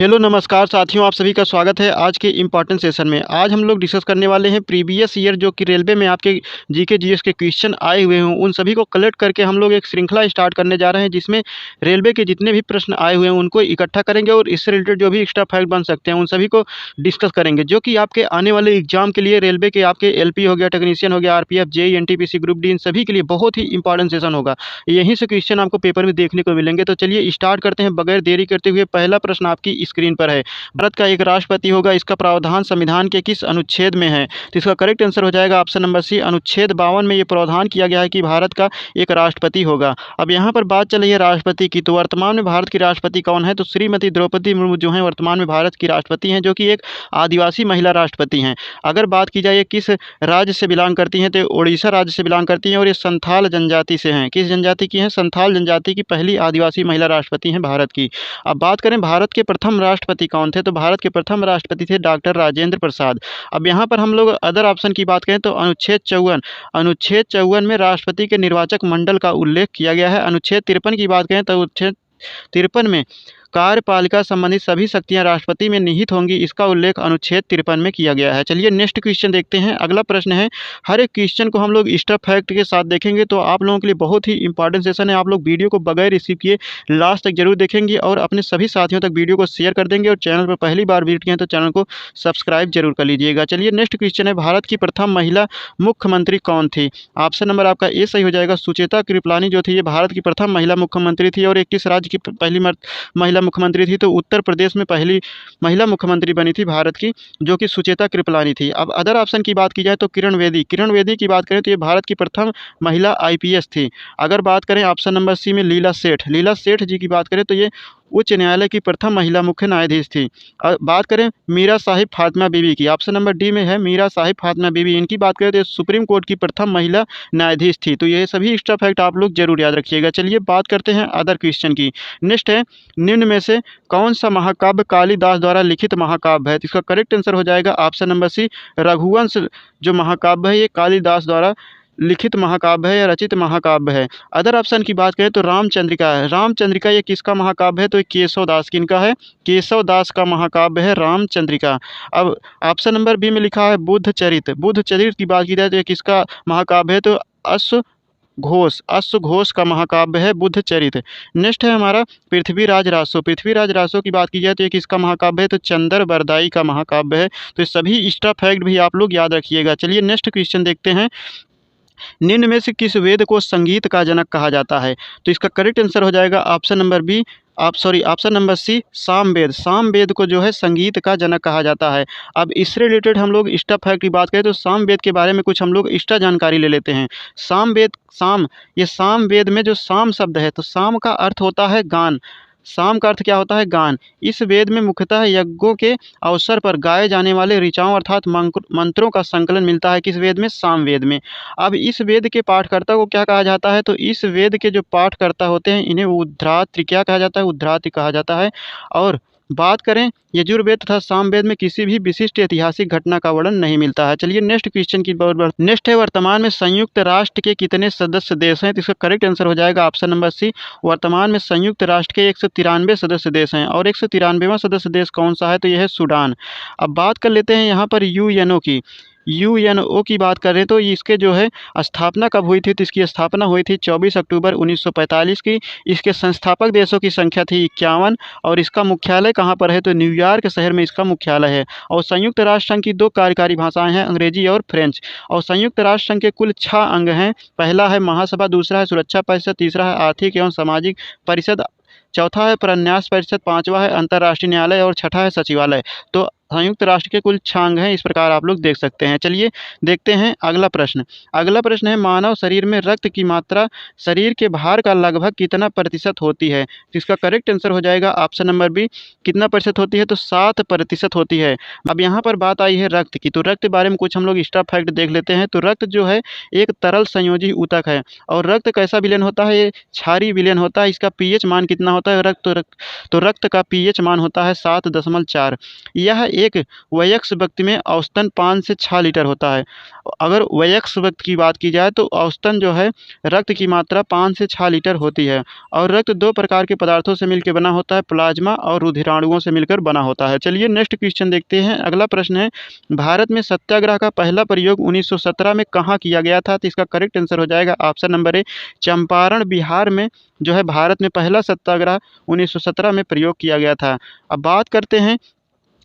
Hello नमस्कार साथियों, आप सभी का स्वागत है आज के इम्पॉर्टेंट सेशन में। आज हम लोग डिस्कस करने वाले हैं प्रीवियस ईयर जो कि रेलवे में आपके जीके जीएस के क्वेश्चन आए हुए हों, उन सभी को कलेक्ट करके हम लोग एक श्रृंखला स्टार्ट करने जा रहे हैं, जिसमें रेलवे के जितने भी प्रश्न आए हुए हैं उनको इकट्ठा करेंगे और इससे रिलेटेड जो भी एक्स्ट्रा फैक्ट बन सकते हैं उन सभी को डिस्कस करेंगे, जो कि आपके आने वाले एग्जाम के लिए रेलवे के आपके एलपी हो गया, टेक्नीशियन हो गया, RPF, JE, NTPC, group D, इन सभी के लिए बहुत ही इंपॉर्टेंट सेशन होगा। यहीं से क्वेश्चन आपको पेपर में देखने को मिलेंगे। तो चलिए स्टार्ट करते हैं बगैर देरी करते हुए। पहला प्रश्न आपकी स्क्रीन पर है। भारत का एक राष्ट्रपति होगा, इसका प्रावधान संविधान के किस अनुच्छेद में है? तो इसका करेक्ट आंसर हो जाएगा ऑप्शन नंबर सी, अनुच्छेद 52 में ये प्रावधान किया गया है कि भारत का एक राष्ट्रपति होगा। अब यहाँ पर बात चल रही है राष्ट्रपति की, तो वर्तमान में भारत की राष्ट्रपति कौन है? तो श्रीमती द्रौपदी मुर्मू जो है वर्तमान में भारत की राष्ट्रपति हैं, जो कि एक आदिवासी महिला राष्ट्रपति हैं। अगर बात की जाए किस राज्य से बिलोंग करती हैं, तो उड़ीसा राज्य से बिलोंग करती हैं और ये संथाल जनजाति से हैं। किस जनजाति की हैं? संथाल जनजाति की पहली आदिवासी महिला राष्ट्रपति हैं भारत की। अब बात करें भारत के प्रथम राष्ट्रपति कौन थे, तो भारत के प्रथम राष्ट्रपति थे डॉक्टर राजेंद्र प्रसाद। अब यहाँ पर हम लोग अदर ऑप्शन की बात करें तो अनुच्छेद 54 में राष्ट्रपति के निर्वाचक मंडल का उल्लेख किया गया है। अनुच्छेद 53 की बात करें तो अनुच्छेद 53 में कार्यपालिका संबंधित सभी शक्तियां राष्ट्रपति में निहित होंगी, इसका उल्लेख अनुच्छेद 53 में किया गया है। चलिए नेक्स्ट क्वेश्चन देखते हैं। अगला प्रश्न है, हर एक क्वेश्चन को हम लोग एक्स्ट्रा फैक्ट के साथ देखेंगे, तो आप लोगों के लिए बहुत ही इंपॉर्टेंट सेशन है। आप लोग वीडियो को बगैर रिसीव किए लास्ट तक जरूर देखेंगे और अपने सभी साथियों तक वीडियो को शेयर कर देंगे, और चैनल पर पहली बार विजिट किए हैं तो चैनल को सब्सक्राइब जरूर कर लीजिएगा। चलिए नेक्स्ट क्वेश्चन है, भारत की प्रथम महिला मुख्यमंत्री कौन थी? ऑप्शन नंबर आपका ए सही हो जाएगा। सुचेता कृपलानी जो थी ये भारत की प्रथम महिला मुख्यमंत्री थी, और 21 राज्य की पहली महिला मुख्यमंत्री थी। तो उत्तर प्रदेश में पहली महिला मुख्यमंत्री बनी थी भारत की, जो कि सुचेता कृपलानी थी। अब अदर ऑप्शन की बात की जाए तो किरण बेदी की बात करें तो ये भारत की प्रथम महिला आईपीएस थी। अगर बात करें ऑप्शन नंबर सी में लीला सेठ जी की बात करें तो ये उच्च न्यायालय की प्रथम महिला मुख्य न्यायाधीश थी। बात करें मीरा साहिब फातिमा बीबी की, ऑप्शन नंबर डी में है मीरा साहिब फातिमा बीबी, इनकी बात करें तो ये सुप्रीम कोर्ट की प्रथम महिला न्यायाधीश थी। तो ये सभी एक्स्ट्रा फैक्ट आप लोग जरूर याद रखिएगा। चलिए बात करते हैं अदर क्वेश्चन की। नेक्स्ट है, निम्न में से कौन सा महाकाव्य कालिदास द्वारा लिखित महाकाव्य है? तो इसका करेक्ट आंसर हो जाएगा ऑप्शन नंबर सी, रघुवंश जो महाकाव्य है ये कालिदास द्वारा लिखित महाकाव्य है या रचित महाकाव्य है। अदर ऑप्शन की बात करें तो रामचंद्रिका है। रामचंद्रिका ये किसका महाकाव्य है? तो ये केशव दास किनका है? केशव दास का महाकाव्य है रामचंद्रिका। अब ऑप्शन नंबर बी में लिखा है बुद्ध चरित्र की बात की जाए तो ये किसका महाकाव्य है? तो अश्वघोष का महाकाव्य है बुद्ध चरित्र। नेक्स्ट है हमारा पृथ्वीराज रासो की बात की जाए तो ये किसका महाकाव्य है? तो चंदर बरदाई का महाकाव्य है। तो ये सभी एक्स्ट्रा फैक्ट भी आप लोग याद रखिएगा। चलिए नेक्स्ट क्वेश्चन देखते हैं। निम्न में से किस वेद को संगीत का जनक कहा जाता है? तो इसका करेक्ट आंसर हो जाएगा ऑप्शन नंबर सी, सामवेद को जो है संगीत का जनक कहा जाता है। अब इससे रिलेटेड हम लोग एक्स्ट्रा फैक्ट की बात करें तो सामवेद के बारे में कुछ हम लोग एक्स्ट्रा जानकारी ले लेते हैं। सामवेद में जो साम शब्द है, तो साम का अर्थ होता है गान। साम का अर्थ क्या होता है? गान। इस वेद में मुख्यतः यज्ञों के अवसर पर गाए जाने वाले ऋचाओं अर्थात मंत्रों का संकलन मिलता है। किस वेद में? सामवेद में। अब इस वेद के पाठकर्ता को क्या कहा जाता है? तो इस वेद के जो पाठकर्ता होते हैं इन्हें उद्धात्री क्या कहा जाता है? उद्धात्री कहा जाता है। और बात करें यजुर्वेद तथा सामवेद में किसी भी विशिष्ट ऐतिहासिक घटना का वर्णन नहीं मिलता है। चलिए नेक्स्ट क्वेश्चन की नेक्स्ट है, वर्तमान में संयुक्त राष्ट्र के कितने सदस्य देश हैं? तो इसका करेक्ट आंसर हो जाएगा ऑप्शन नंबर सी, वर्तमान में संयुक्त राष्ट्र के 193 सदस्य देश हैं, और 193वां सदस्य देश कौन सा है? तो यह है सूडान। अब बात कर लेते हैं यहाँ पर यूएनओ की बात करें तो इसके जो है स्थापना कब हुई थी? तो इसकी स्थापना हुई थी 24 अक्टूबर 1945 की। इसके संस्थापक देशों की संख्या थी 51, और इसका मुख्यालय कहाँ पर है? तो न्यूयॉर्क शहर में इसका मुख्यालय है। और संयुक्त राष्ट्र संघ की 2 कार्यकारी भाषाएं हैं, अंग्रेजी और फ्रेंच। और संयुक्त राष्ट्र संघ के कुल 6 अंग हैं। पहला है महासभा, दूसरा है सुरक्षा परिषद, तीसरा है आर्थिक एवं सामाजिक परिषद, चौथा है प्रन्यास परिषद, पांचवा है अंतर्राष्ट्रीय न्यायालय, और छठा है सचिवालय। तो संयुक्त राष्ट्र के कुल 6 अंग हैं, इस प्रकार आप लोग देख सकते हैं। चलिए देखते हैं अगला प्रश्न है, मानव शरीर में रक्त की मात्रा शरीर के भार का लगभग कितना प्रतिशत होती है? तो इसका करेक्ट आंसर हो जाएगा ऑप्शन नंबर बी, कितना प्रतिशत होती है? तो 7% होती है। अब यहाँ पर बात आई है रक्त की, तो रक्त के बारे में कुछ हम लोग एक्स्ट्रा फैक्ट देख लेते हैं। तो रक्त जो है एक तरल संयोजी ऊतक है, और रक्त कैसा विलयन होता है? ये क्षारीय विलयन होता है। इसका पीएच मान कितना होता है? रक्त का पीएच मान होता है 7.4। यह एक वयस्क व्यक्ति में औसतन 5 से 6 लीटर होता है। अगर वयस्क व्यक्ति की बात की जाए तो औसतन जो है रक्त की मात्रा 5 से 6 लीटर होती है। और रक्त 2 प्रकार के पदार्थों से मिलकर बना होता है, प्लाज्मा और रुधिराणुओं से मिलकर बना होता है। चलिए नेक्स्ट क्वेश्चन देखते हैं। अगला प्रश्न है, भारत में सत्याग्रह का पहला प्रयोग 1917 में कहाँ किया गया था? तो इसका करेक्ट आंसर हो जाएगा option number A, Champaran Bihar में जो है भारत में पहला सत्याग्रह 1917 में प्रयोग किया गया था। अब बात करते हैं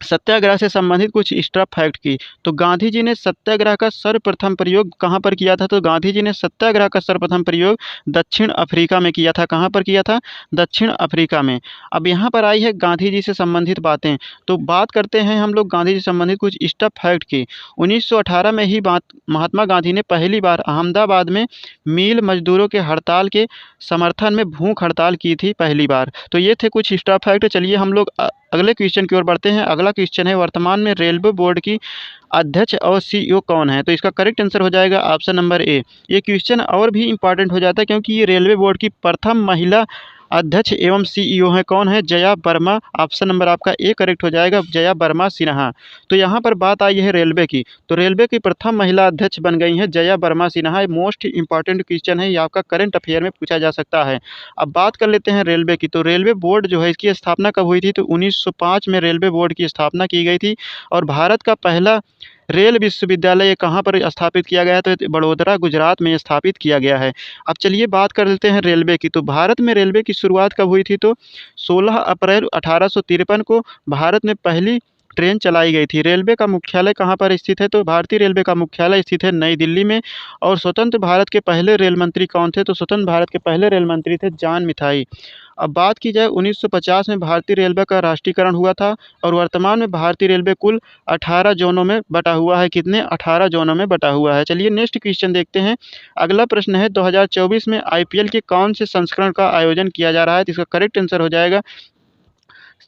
सत्याग्रह से संबंधित कुछ एक्स्ट्रा फैक्ट की। तो गांधी जी ने सत्याग्रह का सर्वप्रथम प्रयोग कहाँ पर किया था? तो गांधी जी ने सत्याग्रह का सर्वप्रथम प्रयोग दक्षिण अफ्रीका में किया था। कहाँ पर किया था? दक्षिण अफ्रीका में। अब यहाँ पर आई है गांधी जी से संबंधित बातें। तो बात करते हैं हम लोग गांधी जी से संबंधित कुछ एक्स्ट्रा फैक्ट की। 1918 में ही महात्मा गांधी ने पहली बार अहमदाबाद में मिल मजदूरों के हड़ताल के समर्थन में भूख हड़ताल की थी पहली बार। तो ये थे कुछ एक्स्ट्रा फैक्ट। चलिए हम लोग अगले क्वेश्चन की ओर बढ़ते हैं। अगला क्वेश्चन है, वर्तमान में रेलवे बोर्ड की अध्यक्ष और सीईओ कौन है? तो इसका करेक्ट आंसर हो जाएगा ऑप्शन नंबर ए। ये क्वेश्चन और भी इंपॉर्टेंट हो जाता है क्योंकि ये रेलवे बोर्ड की प्रथम महिला अध्यक्ष एवं सीईओ है। कौन है? जया वर्मा। ऑप्शन नंबर आपका ए करेक्ट हो जाएगा, जया वर्मा सिन्हा। तो यहाँ पर बात आई है रेलवे की, तो रेलवे की प्रथम महिला अध्यक्ष बन गई हैं Jaya Verma Sinha. Most important question है, ये आपका करंट अफेयर में पूछा जा सकता है। अब बात कर लेते हैं रेलवे की। तो रेलवे बोर्ड जो है इसकी स्थापना कब हुई थी? तो 1905 में रेलवे बोर्ड की स्थापना की गई थी। और भारत का पहला रेल विश्वविद्यालय कहाँ पर स्थापित किया गया है? तो बड़ौदरा गुजरात में स्थापित किया गया है। अब चलिए बात कर लेते हैं रेलवे की। तो भारत में रेलवे की शुरुआत कब हुई थी? तो 16 अप्रैल 1853 को भारत में पहली ट्रेन चलाई गई थी। रेलवे का मुख्यालय कहाँ पर स्थित है? तो भारतीय रेलवे का मुख्यालय स्थित है नई दिल्ली में। और स्वतंत्र भारत के पहले रेल मंत्री कौन थे? तो स्वतंत्र भारत के पहले रेल मंत्री थे जॉन मिथाई। अब बात की जाए 1950 में भारतीय रेलवे का राष्ट्रीयकरण हुआ था। और वर्तमान में भारतीय रेलवे कुल 18 जोनों में बटा हुआ है। कितने? 18 जोनों में बटा हुआ है। चलिए नेक्स्ट क्वेश्चन देखते हैं। अगला प्रश्न है, 2024 में आईपीएल के कौन से संस्करण का आयोजन किया जा रहा है? तो इसका करेक्ट आंसर हो जाएगा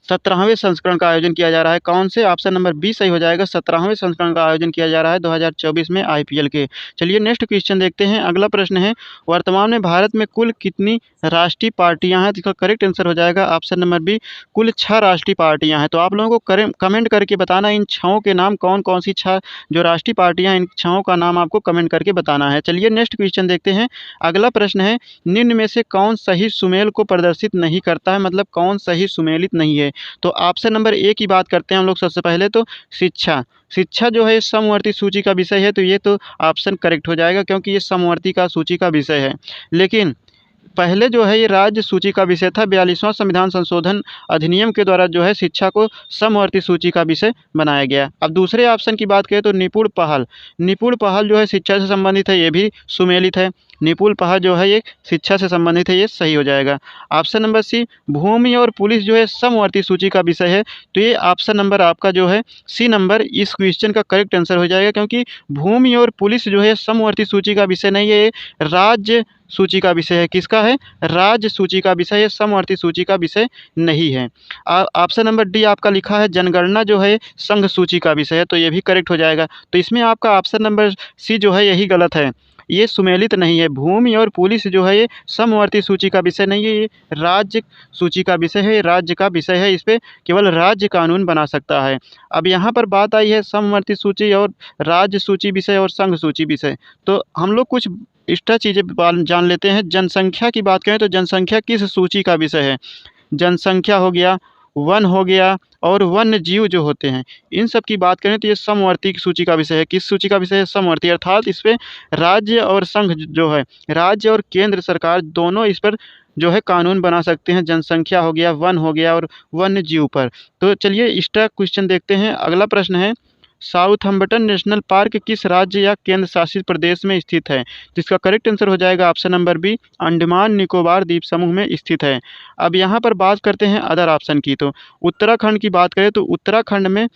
17वें संस्करण का आयोजन किया जा रहा है। कौन से? ऑप्शन नंबर बी सही हो जाएगा, 17वें संस्करण का आयोजन किया जा रहा है 2024 में आईपीएल के। चलिए नेक्स्ट क्वेश्चन देखते हैं। अगला प्रश्न है, वर्तमान में भारत में कुल कितनी राष्ट्रीय पार्टियां हैं? इसका करेक्ट आंसर हो जाएगा ऑप्शन नंबर बी, कुल 6 राष्ट्रीय पार्टियां हैं। तो आप लोगों को कमेंट करके बताना इन 6 के नाम कौन कौन सी 6 जो राष्ट्रीय पार्टियां, इन 6 का नाम आपको कमेंट करके बताना है। चलिए नेक्स्ट क्वेश्चन देखते हैं। अगला प्रश्न है, निम्न में से कौन सही सुमेल को प्रदर्शित नहीं करता है? मतलब कौन सही सुमेलित नहीं है? तो ऑप्शन नंबर ए की बात करते हैं हम लोग सबसे पहले। तो शिक्षा, शिक्षा जो है समवर्ती सूची का विषय है। तो ये तो ऑप्शन करेक्ट हो जाएगा क्योंकि ये समवर्ती का सूची का विषय है। लेकिन पहले जो है ये राज्य सूची का विषय था। 42वां संविधान संशोधन अधिनियम के द्वारा जो है शिक्षा को समवर्ती सूची का विषय बनाया गया। अब दूसरे ऑप्शन की बात करें तो निपुण पहल, निपुण पहल जो है शिक्षा से संबंधित है, ये भी सुमेलित है। निपुण पहल जो है ये शिक्षा से संबंधित है, ये सही हो जाएगा। ऑप्शन नंबर सी, भूमि और पुलिस जो है समवर्ती सूची का विषय है। तो ये ऑप्शन नंबर आपका जो है सी नंबर इस क्वेश्चन का करेक्ट आंसर हो जाएगा क्योंकि भूमि और पुलिस जो है समवर्ती सूची का विषय नहीं है, ये राज्य सूची का विषय है। किसका है? राज्य सूची का विषय है, समवर्ती सूची का विषय नहीं है। ऑप्शन नंबर डी आपका लिखा है जनगणना जो है संघ सूची का विषय है। तो ये भी करेक्ट हो जाएगा। तो इसमें आपका ऑप्शन नंबर सी जो है यही गलत है, ये सुमेलित नहीं है। भूमि और पुलिस जो है ये समवर्ती सूची का विषय नहीं है, ये राज्य सूची का विषय है, राज्य का विषय है। इस पर केवल राज्य कानून बना सकता है। अब यहाँ पर बात आई है समवर्ती सूची और राज्य सूची विषय और संघ सूची विषय। तो हम लोग कुछ एक्स्ट्रा चीज़ें जान लेते हैं। जनसंख्या की बात करें तो जनसंख्या किस सूची का विषय है? जनसंख्या हो गया, वन हो गया और वन्य जीव जो होते हैं, इन सब की बात करें तो ये समवर्ती की सूची का विषय है। किस सूची का विषय है? समवर्ती। अर्थात इस पर राज्य और संघ जो है, राज्य और केंद्र सरकार दोनों इस पर जो है कानून बना सकते हैं। जनसंख्या हो गया, वन हो गया और वन्य जीव पर। तो चलिए एक्स्ट्रा क्वेश्चन देखते हैं। अगला प्रश्न है, साउथम्पटन नेशनल पार्क किस राज्य या केंद्र शासित प्रदेश में स्थित है? तो इसका करेक्ट आंसर हो जाएगा option number B, Andaman Nicobar द्वीप समूह में स्थित है। अब यहाँ पर बात करते हैं अदर ऑप्शन की। तो उत्तराखंड की बात करें तो उत्तराखंड में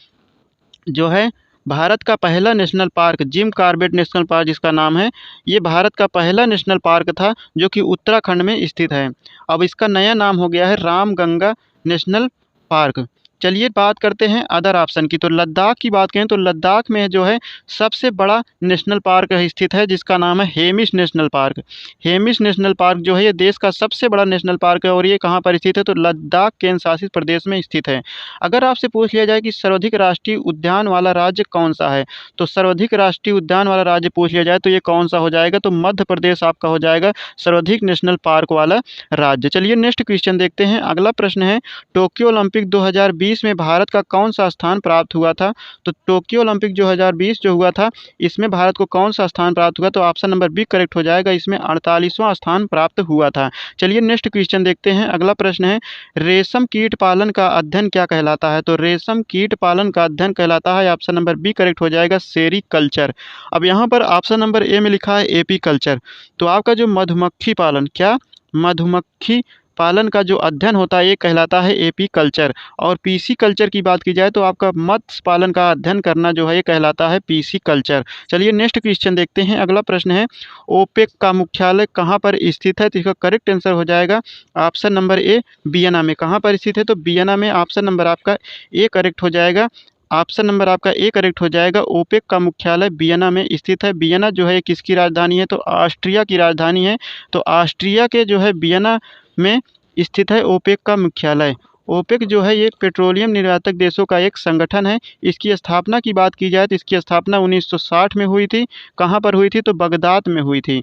जो है भारत का पहला national park Jim Corbett national park जिसका नाम है, ये भारत का पहला नेशनल पार्क था जो कि उत्तराखंड में स्थित है। अब इसका नया नाम हो गया है रामगंगा नेशनल पार्क। चलिए बात करते हैं अदर ऑप्शन की। तो लद्दाख की बात करें तो लद्दाख में जो है सबसे बड़ा नेशनल पार्क स्थित है, जिसका नाम है Hemis national park. Hemis national park जो है ये देश का सबसे बड़ा नेशनल पार्क है और ये कहाँ पर स्थित है, तो लद्दाख केंद्र शासित प्रदेश में स्थित है। अगर आपसे पूछ लिया जाए कि सर्वाधिक राष्ट्रीय उद्यान वाला राज्य कौन सा है, तो सर्वाधिक राष्ट्रीय उद्यान वाला राज्य पूछ लिया जाए तो ये कौन सा हो जाएगा, तो मध्य प्रदेश आपका हो जाएगा सर्वाधिक नेशनल पार्क वाला राज्य। चलिए नेक्स्ट क्वेश्चन देखते हैं। अगला प्रश्न है, टोक्यो ओलंपिक 2020 में भारत का कौन सा स्थान प्राप्त हुआ था। तो टोक्यो ओलंपिक 2020 जो हुआ था इसमें भारत को कौन सा स्थान प्राप्त हुआ, तो ऑप्शन नंबर बी करेक्ट हो जाएगा, इसमें 48वां स्थान प्राप्त हुआ था। चलिए नेक्स्ट क्वेश्चन देखते हैं। अगला प्रश्न है, रेशम कीट पालन का अध्ययन क्या कहलाता है। तो रेशम कीट पालन का अध्ययन कहलाता है, ऑप्शन नंबर बी करेक्ट हो जाएगा, सेरीकल्चर। अब यहाँ पर ऑप्शन नंबर ए में लिखा है एपी कल्चर। तो आपका जो मधुमक्खी पालन, क्या मधुमक्खी पालन का जो अध्ययन होता है ये कहलाता है एपी कल्चर। और पीसी कल्चर की बात की जाए तो आपका मत्स्य पालन का अध्ययन करना जो है ये कहलाता है पीसी कल्चर। चलिए नेक्स्ट क्वेश्चन देखते हैं। अगला प्रश्न है, ओपेक का मुख्यालय कहाँ पर स्थित है। तो इसका करेक्ट आंसर हो जाएगा ऑप्शन नंबर ए, वियना में। कहाँ पर स्थित है, तो वियना में। ऑप्शन नंबर आपका ए करेक्ट हो जाएगा, ऑप्शन नंबर आपका ए करेक्ट हो जाएगा। ओपेक का मुख्यालय वियना में स्थित है। वियना जो है किसकी राजधानी है, तो ऑस्ट्रिया की राजधानी है। तो ऑस्ट्रिया के जो है वियना में स्थित है ओपेक का मुख्यालय। ओपेक जो है ये पेट्रोलियम निर्यातक देशों का एक संगठन है। इसकी स्थापना की बात की जाए तो इसकी स्थापना 1960 में हुई थी। कहाँ पर हुई थी, तो बगदाद में हुई थी।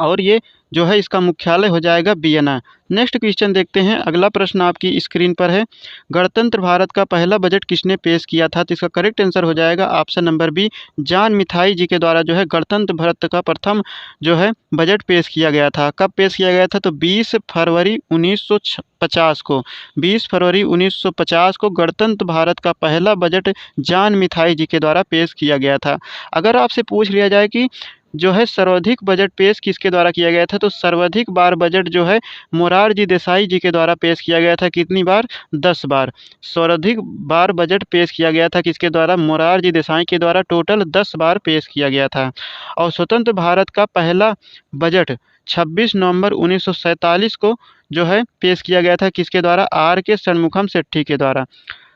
और ये जो है इसका मुख्यालय हो जाएगा वियना। नेक्स्ट क्वेश्चन देखते हैं। अगला प्रश्न आपकी स्क्रीन पर है, गणतंत्र भारत का पहला बजट किसने पेश किया था। तो इसका करेक्ट आंसर हो जाएगा ऑप्शन नंबर बी, जॉन मिथाई जी के द्वारा जो है गणतंत्र भारत का प्रथम जो है बजट पेश किया गया था। कब पेश किया गया था, तो 20 फरवरी 1950 को। 20 फरवरी 1950 को गणतंत्र भारत का पहला बजट जॉन मिथाई जी के द्वारा पेश किया गया था। अगर आपसे पूछ लिया जाए कि जो है सर्वाधिक बजट पेश किसके द्वारा किया गया था, तो सर्वाधिक बार बजट जो है मोरारजी देसाई जी के द्वारा पेश किया गया था। कितनी बार, 10 बार। सर्वाधिक बार बजट पेश किया गया था किसके द्वारा, मोरारजी देसाई के द्वारा, टोटल 10 बार पेश किया गया था। और स्वतंत्र भारत का पहला बजट 26 नवंबर 1947 को जो है पेश किया गया था किसके द्वारा, आर के षणमुखम शेट्टी के द्वारा।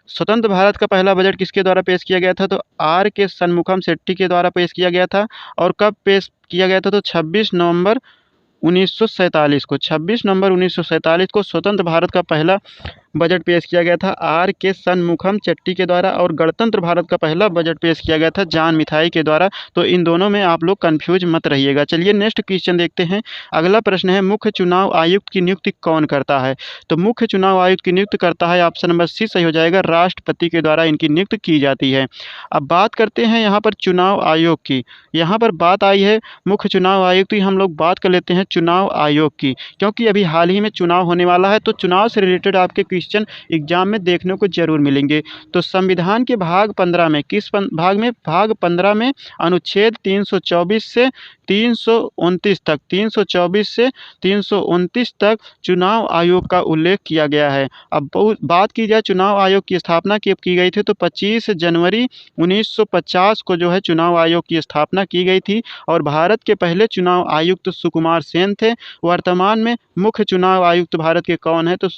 स्वतंत्र भारत का पहला बजट किसके द्वारा पेश किया गया था, तो आर के षणमुखम शेट्टी के द्वारा पेश किया गया था। और कब पेश किया गया था, तो 26 नवंबर 1947 को। 26 नवंबर 1947 को स्वतंत्र भारत का पहला बजट पेश किया गया था आर के षणमुखम शेट्टी के द्वारा। और गणतंत्र भारत का पहला बजट पेश किया गया था जॉन मिथाई के द्वारा। तो इन दोनों में आप लोग कंफ्यूज मत रहिएगा। चलिए नेक्स्ट क्वेश्चन देखते हैं। अगला प्रश्न है, मुख्य चुनाव आयुक्त की नियुक्ति कौन करता है। तो मुख्य चुनाव आयुक्त की नियुक्ति करता है, ऑप्शन नंबर सी सही हो जाएगा, राष्ट्रपति के द्वारा इनकी नियुक्ति की जाती है। अब बात करते हैं यहाँ पर चुनाव आयोग की। यहाँ पर बात आई है मुख्य चुनाव आयुक्त की, हम लोग बात कर लेते हैं चुनाव आयोग की, क्योंकि अभी हाल ही में चुनाव होने वाला है। तो चुनाव से रिलेटेड आपके क्वेश्चन एग्जाम में देखने को जरूर मिलेंगे। तो संविधान के भाग 15 में, किस भाग में, भाग 15 में अनुच्छेद 324 से 329 तक, 324 से 329 तक चुनाव आयोग का उल्लेख किया गया है। अब बात की जाए चुनाव आयोग की स्थापना कब की गई थी, तो 25 जनवरी 1950 को जो है चुनाव आयोग की स्थापना की गई थी। और भारत के पहले चुनाव आयुक्त सुकुमार सेन थे। वर्तमान में मुख्य चुनाव आयुक्त भारत के कौन है, तो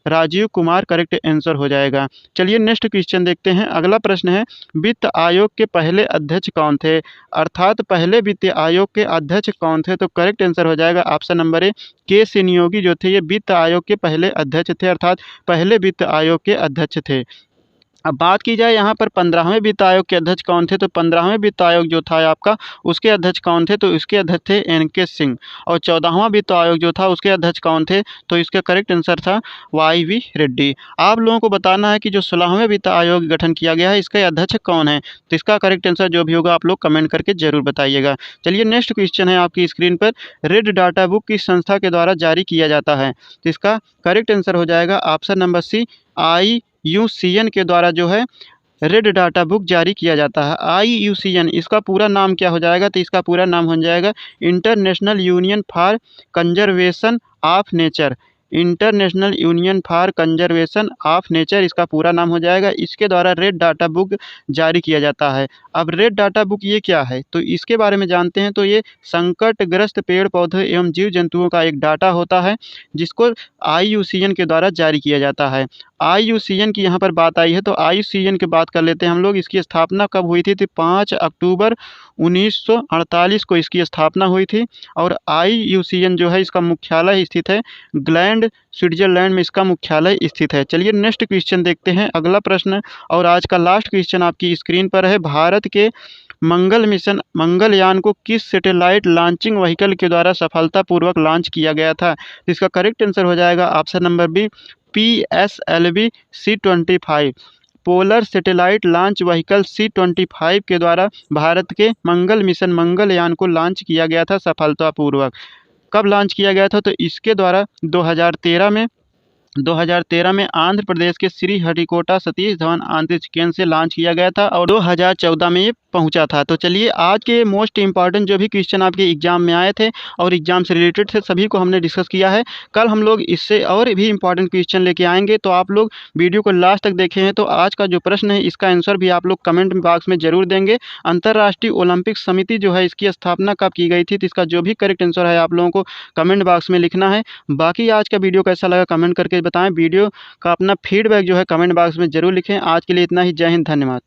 राजीव कुमार करेक्ट आंसर हो जाएगा। चलिए नेक्स्ट क्वेश्चन देखते हैं। अगला प्रश्न है, वित्त आयोग के पहले अध्यक्ष कौन थे, अर्थात पहले वित्त आयोग के अध्यक्ष कौन थे। तो करेक्ट आंसर हो जाएगा ऑप्शन नंबर ए, के सी नियोगी जो थे ये वित्त आयोग के पहले अध्यक्ष थे, अर्थात पहले वित्त आयोग के अध्यक्ष थे। अब बात की जाए यहाँ पर 15वें वित्त आयोग के अध्यक्ष कौन थे, तो 15वें वित्त आयोग जो था आपका उसके अध्यक्ष कौन थे, तो इसके अध्यक्ष थे एन.के. सिंह। और 14वां वित्त आयोग जो था उसके अध्यक्ष कौन थे, तो इसका करेक्ट आंसर था वाई.वी. रेड्डी। आप लोगों को बताना है कि जो 16वें वित्त आयोग गठन किया गया है इसके अध्यक्ष कौन है। तो इसका करेक्ट आंसर जो भी होगा आप लोग कमेंट करके जरूर बताइएगा। चलिए नेक्स्ट क्वेश्चन है आपकी स्क्रीन पर, रेड डाटा बुक किस संस्था के द्वारा जारी किया जाता है। तो इसका करेक्ट आंसर हो जाएगा ऑप्शन नंबर सी, IUCN के द्वारा जो है रेड डाटा बुक जारी किया जाता है। IUCN इसका पूरा नाम क्या हो जाएगा, तो इसका पूरा नाम हो जाएगा international union for conservation of nature. International union for conservation of nature इसका पूरा नाम हो जाएगा। इसके द्वारा रेड डाटा बुक जारी किया जाता है। अब रेड डाटा बुक ये क्या है, तो इसके बारे में जानते हैं। तो ये संकटग्रस्त पेड़ पौधे एवं जीव जंतुओं का एक डाटा होता है जिसको IUCN के द्वारा जारी किया जाता है। IUCN की यहाँ पर बात आई है, तो IUCN की बात कर लेते हैं हम लोग। इसकी स्थापना कब हुई थी? तो 5 अक्टूबर 1948 को इसकी स्थापना हुई थी। और IUCN जो है इसका मुख्यालय स्थित है ग्लैंड, स्विट्जरलैंड में इसका मुख्यालय स्थित है। चलिए नेक्स्ट क्वेश्चन देखते हैं, अगला प्रश्न और आज का लास्ट क्वेश्चन आपकी स्क्रीन पर है। भारत के मंगल मिशन मंगलयान को किस सैटेलाइट लॉन्चिंग व्हीकल के द्वारा सफलतापूर्वक लॉन्च किया गया था? इसका करेक्ट आंसर हो जाएगा option number B, PSLV C-25। Polar satellite launch vehicle C-25 के द्वारा भारत के मंगल मिशन मंगलयान को लॉन्च किया गया था सफलतापूर्वक। कब लॉन्च किया गया था? तो इसके द्वारा 2013 में आंध्र प्रदेश के श्रीहरिकोटा सतीश धवन अंतरिक्ष केंद्र से लॉन्च किया गया था और 2014 में ये पहुंचा था। तो चलिए आज के मोस्ट इंपॉर्टेंट जो भी क्वेश्चन आपके एग्जाम में आए थे और एग्जाम से रिलेटेड थे सभी को हमने डिस्कस किया है। कल हम लोग इससे और भी इंपॉर्टेंट क्वेश्चन लेके आएंगे, तो आप लोग वीडियो को लास्ट तक देखें हैं। तो आज का जो प्रश्न है इसका आंसर भी आप लोग कमेंट बॉक्स में जरूर देंगे। अंतर्राष्ट्रीय ओलंपिक समिति जो है इसकी स्थापना कब की गई थी? तो इसका जो भी करेक्ट आंसर है आप लोगों को कमेंट बॉक्स में लिखना है। बाकी आज का वीडियो कैसा लगा कमेंट करके बताएं। वीडियो का अपना फीडबैक जो है कमेंट बॉक्स में जरूर लिखें। आज के लिए इतना ही। जय हिंद, धन्यवाद।